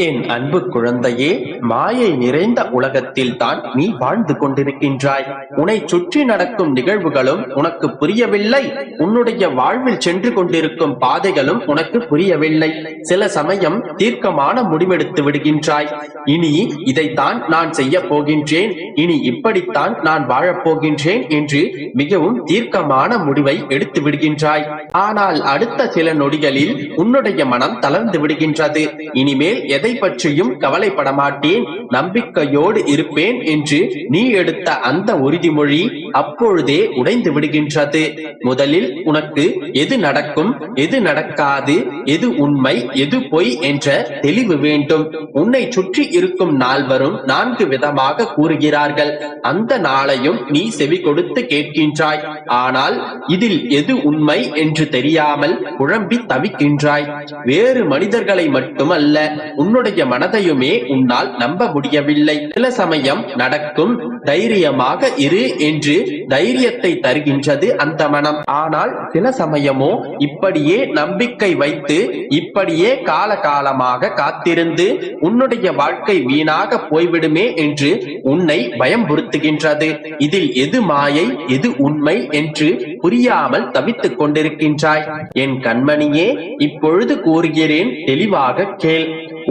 என் அன்பு குழந்தையே, மாயை நிறைந்த உலகத்தில் தான் நீ வாழ்ந்து கொண்டிருக்கின்றாய். உன்னை சுற்றி நடக்கும் நிகழ்வுகளும் உனக்கு புரியவில்லை. உன்னுடைய வாழ்வில் சென்று கொண்டிருக்கும் பாதைகளும் உனக்கு புரியவில்லை. சில சமயம் தீர்க்கமான முடிவெடுத்து விடுகின்றாய். இனி இதைத்தான் நான் செய்ய போகின்றேன், இனி இப்படித்தான் நான் வாழப்போகின்றேன் என்று மிகவும் தீர்க்கமான முடிவை எடுத்து விடுகின்றாய். ஆனால் அடுத்த சில நொடிகளில் உன்னுடைய மனம் தளர்ந்து விடுகின்றது. இனிமேல் எதை பற்றியும் கவலைப்பட மாட்டேன், நம்பிக்கையோடு இருப்பேன் என்று நீ எடுத்த அந்த உறுதிமொழி அப்பொழுதே உடைந்து விடுகின்றது. முதலில் உனக்கு எது நடக்கும், எது நடக்காது, எது உண்மை, எது பொய் என்ற தெளிவு வேண்டும். உன்னை சுற்றி இருக்கும் நால்வரும் 4 விதமாக கூறுகிறார்கள். அந்த நாளையும் நீ செவி கொடுத்து கேட்கின்றாய். ஆனால் இதில் எது உண்மை என்று தெரியாமல் குழம்பி தவிக்கின்றாய். வேறு மனிதர்களை மட்டுமல்ல, உன்னுடைய மனதையுமே உன்னால் நம்ப முடியவில்லை. சில சமயம் நடக்கும், தைரியமாக இரு என்று தைரியத்தை தருகின்றது அந்த மனம். ஆனால் சில சமயமோ இப்படியே நம்பிக்கை வைத்து இப்படியே காலகாலமாக காத்திருந்து உன்னுடைய வாழ்க்கை வீணாக போய்விடுமே என்று உன்னை பயம்புறுத்துகின்றது. இதில் எது மாயை, எது உண்மை என்று புரியாமல் தவித்துக் கொண்டிருக்கின்றாய். என் கண்மணியே, இப்பொழுது கூறுகிறேன், தெளிவாக கேள்.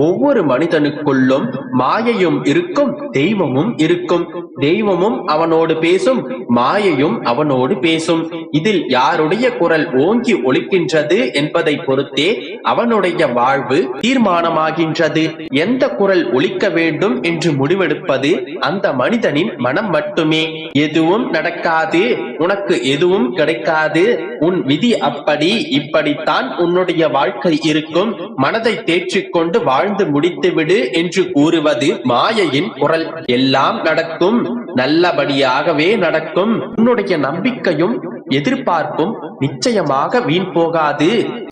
ஒவ்வொரு மனிதனுக்குள்ளும் மாயையும் இருக்கும், தெய்வமும் இருக்கும். தெய்வமும் அவனோடு பேசும், மாயையும் அவனோடு பேசும். இதில் யாருடைய குரல் ஓங்கி ஒலிக்கின்றது என்பதை பொறுத்தே அவனுடைய வாழ்வு தீர்மானமாகின்றது. எந்த குரல் ஒலிக்க வேண்டும் என்று முடிவெடுப்பது அந்த மனிதனின் மனம் மட்டுமே. எதுவும் நடக்காது, உனக்கு எதுவும் கிடைக்காது, உன் விதி அப்படி, இப்படித்தான் உன்னுடைய வாழ்க்கை இருக்கும், மனதை தேற்றிக்கொண்டு வாழ்ந்து முடித்துவிடு என்று கூறுவது மாயையின் குரல். எல்லாம் நடக்கும், நல்லபடியாகவே நடக்கும். உன்னுடைய நம்பிக்கையும் எதிர்பார்ப்பும் நிச்சயமாக வீண் போகாது.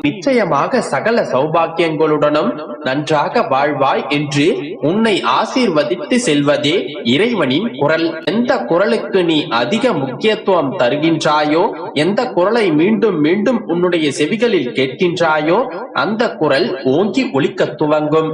நிச்சயமாக சகல சௌபாக்கியங்களுடனும் நன்றாக வாழ்வாய் என்று உன்னை ஆசீர்வதித்து செல்வதே இறைவனின் குரல். எந்த குரலுக்கு நீ அதிக முக்கியத்துவம் தருகின்றாயோ, எந்த குரலை மீண்டும் மீண்டும் உன்னுடைய செவிகளில் கேட்கின்றாயோ, அந்த குரல் ஓங்கி ஒலிக்க துவங்கும்.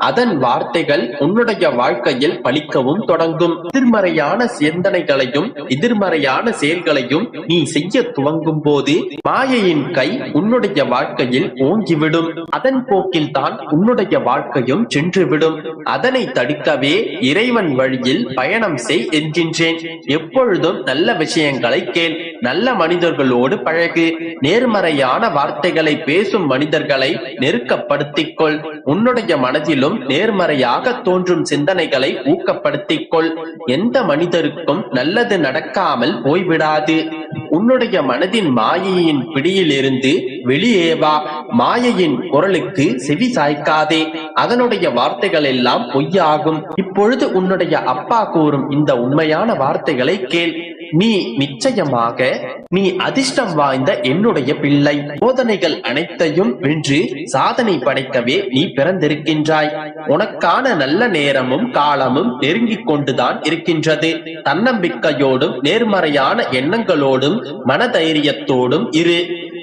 அதன் வார்த்தைகள் உன்னுடைய வாழ்க்கையில் பலிக்கவும் தொடங்கும். எதிர்மறையான சிந்தனைகளையும் எதிர்மறையான செயல்களையும் நீ செய்ய துவங்கும் போது மாயையின் கை உன்னுடைய வாழ்க்கையில் ஓங்கிவிடும். அதன் போக்கில் தான் உன்னுடைய வாழ்க்கையும் சென்றுவிடும். அதனை தடுக்கவே இறைவன் வழியில் பயணம் செய் என்கின்றேன். எப்பொழுதும் நல்ல விஷயங்களை கேள், நல்ல மனிதர்களோடு பழகு, நேர்மறையான வார்த்தைகளை பேசும் மனிதர்களை நெருக்கப்படுத்திக் கொள். உன்னுடைய மனதிலும் நேர்மறையாக தோன்றும் சிந்தனைகளை ஊக்கப்படுத்திக் கொள். எந்த மனிதருக்கும் நல்லது நடக்காமல் போய்விடாது. உன்னுடைய மனதின் மாயையின் பிடியிலிருந்து வெளியே வா. மாயையின் குரலுக்கு செவி சாய்க்காதே. அதனுடைய வார்த்தைகள் எல்லாம் பொய்யாகும். இப்பொழுது உன்னுடைய அப்பா கூறும் இந்த உண்மையான வார்த்தைகளை கேள். நீ நிச்சயமாக நீ அதிர்ஷ்டம் வாய்ந்த என்னுடைய பிள்ளை. சோதனைகள் அனைத்தையும் வென்று சாதனை படைக்கவே நீ பிறந்திருக்கின்றாய். உனக்கான நல்ல நேரமும் காலமும் நெருங்கிக் கொண்டுதான் இருக்கின்றது. தன்னம்பிக்கையோடும் நேர்மறையான எண்ணங்களோடும் மனதைரியத்தோடும் இரு.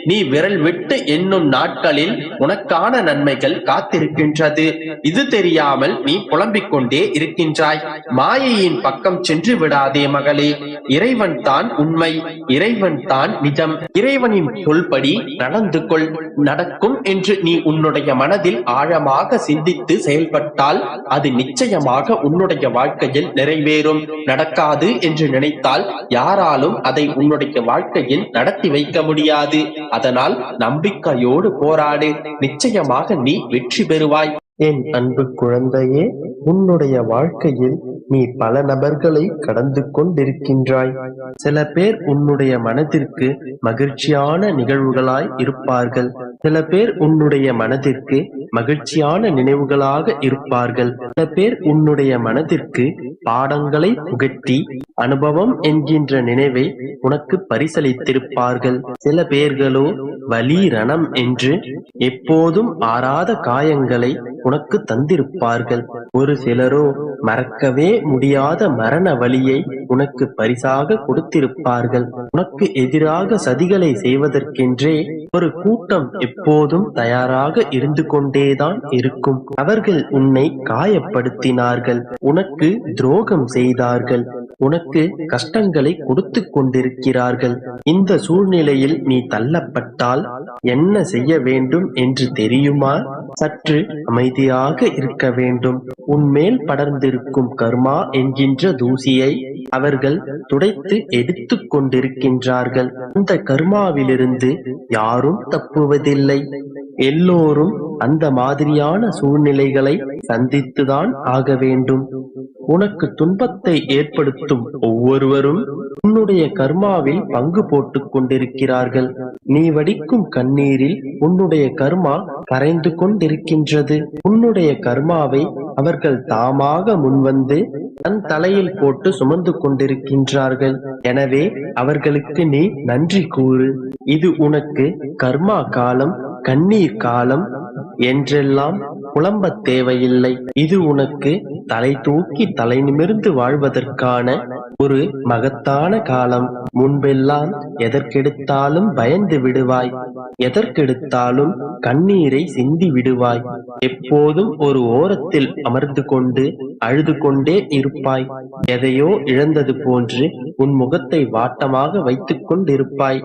நீ விரல் விட்டு எண்ணும் நாட்களில் உனக்கான நன்மைகள் காத்திருக்கின்றது. இது தெரியாமல் நீ புலம்பிக் கொண்டே இருக்கின்றாய். மாயையின் பக்கம் சென்று விடாதே மகளே. இறைவன் தான் உண்மை, இறைவன் தான் நிஜம். இறைவனின் சொல்படி நடந்து கொள். நடக்கும் என்று நீ உன்னுடைய மனதில் ஆழமாக சிந்தித்து செயல்பட்டால் அது நிச்சயமாக உன்னுடைய வாழ்க்கையில் நிறைவேறும். நடக்காது என்று நினைத்தால் யாராலும் அதை உன்னுடைய வாழ்க்கையில் நடத்தி வைக்க முடியாது. அதனால் நம்பிக்கையோடு போராடு. நிச்சயமாக நீ வெற்றி பெறுவாய். என் அன்பு குழந்தையே, உன்னுடைய வாழ்க்கையில் நீ பல நபர்களை கடந்து கொண்டிருக்கின்றாய். சில பேர் உன்னுடைய மனதிற்கு மகிழ்ச்சியான நிகழ்வுகளாய் இருப்பார்கள். சில பேர் உன்னுடைய மனதிற்கு மகிழ்ச்சியான நினைவுகளாக இருப்பார்கள். சில பேர் உன்னுடைய மனதிற்கு பாடங்களை புகட்டி அனுபவம் என்கின்ற நினைவை உனக்கு பரிசளித்திருப்பார்கள். சில பேர்களோ வலி ரணம் என்று எப்போதும் ஆறாத காயங்களை உனக்கு தந்திருப்பார்கள். ஒரு சிலரோ மறக்கவே முடியாத மரண வலியை உனக்கு பரிசாக கொடுத்திருப்பார்கள். உனக்கு எதிராக சதிகளை செய்வதற்கென்றே ஒரு கூட்டம் எப்போதும் தயாராக இருந்து கொண்டேதான் இருக்கும். அவர்கள் உன்னை காயப்படுத்தினார்கள், உனக்கு துரோகம் செய்தார்கள், உனக்கு கஷ்டங்களை கொடுத்து கொண்டிருக்கிறார்கள். இந்த சூழ்நிலையில் நீ தள்ளப்பட்டால் என்ன செய்ய வேண்டும் என்று தெரியுமா? சற்று அமைதியாக இருக்க வேண்டும். உன்மேல் படர்ந்திருக்கும் கர்மா என்கின்ற தூசியை அவர்கள் துடைத்து எடுத்துக் கொண்டிருக்கின்றார்கள். அந்த கர்மாவிலிருந்து யாரும் தப்புவதில்லை. எல்லோரும் அந்த மாதிரியான சூழ்நிலைகளை சந்தித்துதான் ஆக வேண்டும். உனக்கு துன்பத்தை ஏற்படுத்தும் ஒவ்வொருவரும் உன்னுடைய கர்மாவில் பங்கு போட்டுக் கொண்டிருக்கிறார்கள். நீ வடிக்கும் கண்ணீரில் உன்னுடைய கர்மா கரைந்து கொண்டிருக்கின்றது. உன்னுடைய கர்மாவை அவர்கள் தாமாக முன்வந்து தன் தலையில் போட்டு சுமந்து கொண்டிருக்கின்றார்கள். எனவே அவர்களுக்கு நீ நன்றி கூறு. இது உனக்கு கர்மா காலம், கண்ணீர் காலம் என்றெல்லாம் புலம்ப தேவையில்லை. இது உனக்கு தலை தூக்கி தலை நிமிர்ந்து வாழ்வதற்கான ஒரு மகத்தான காலம். முன்பெல்லாம் எதற்கெடுத்தாலும் பயந்து விடுவாய், எதற்கெடுத்தாலும் கண்ணீரை சிந்தி விடுவாய். எப்போதும் ஒரு ஓரத்தில் அமர்ந்து கொண்டு அழுது கொண்டே இருப்பாய். எதையோ இழந்தது போன்று உன் முகத்தை வாட்டமாக வைத்துக் கொண்டிருப்பாய்.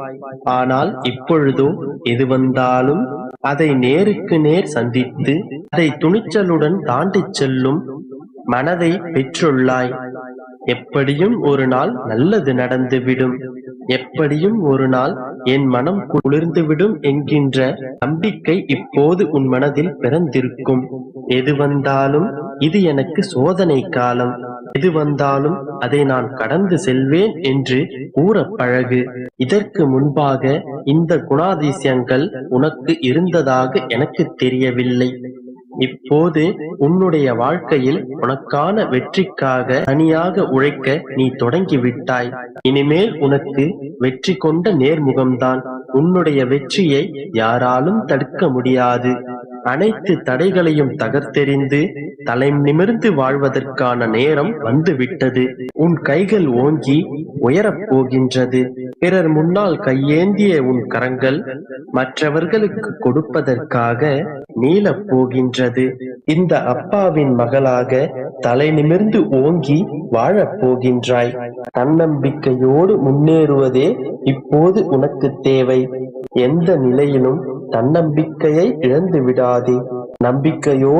ஆனால் இப்பொழுதோ எது வந்தாலும் அதை நேருக்கு நேர் சந்தித்து அதை துணிச்சலுடன் தாண்டிச் செல்லும் மனதை பெற்றுள்ளாய். எப்படியும் ஒரு நாள் நல்லது நடந்துவிடும், எப்படியும் ஒரு நாள் என் மனம் குளிர்ந்துவிடும் என்கின்ற நம்பிக்கை இப்போது உன் மனதில் பிறந்திருக்கும். எது வந்தாலும் இது எனக்கு சோதனை காலம், எது வந்தாலும் அதை நான் கடந்து செல்வேன் என்று கூற பழகு. இதற்கு முன்பாக இந்த குணாதிசயங்கள் உனக்கு இருந்ததாக எனக்கு தெரியவில்லை. இப்போது உன்னுடைய வாழ்க்கையில் உனக்கான வெற்றிக்காக தனியாக உழைக்க நீ தொடங்கிவிட்டாய். இனிமேல் உனக்கு வெற்றி கொண்ட நேர்முகம்தான். உன்னுடைய வெற்றியை யாராலும் தடுக்க முடியாது. அனைத்து தடைகளையும் தகர்த்தெறிந்து தலை நிமிர்ந்து வாழ்வதற்கான நேரம் வந்துவிட்டது. உன் கைகள் ஓங்கி உயரப் போகின்றது. பிறர் முன்னால் கையேந்திய உன் கரங்கள் மற்றவர்களுக்கு கொடுப்பதற்காக நீளப் போகின்றது. இந்த அப்பாவின் மகளாக தலை நிமிர்ந்து ஓங்கி வாழப் போகின்றாய். தன்னம்பிக்கையோடு முன்னேறுவதே இப்போது உனக்கு தேவை. எந்த நிலையிலும் தன்னம்பிக்கையை இழந்து விடாதே. நம்பிக்கையோடு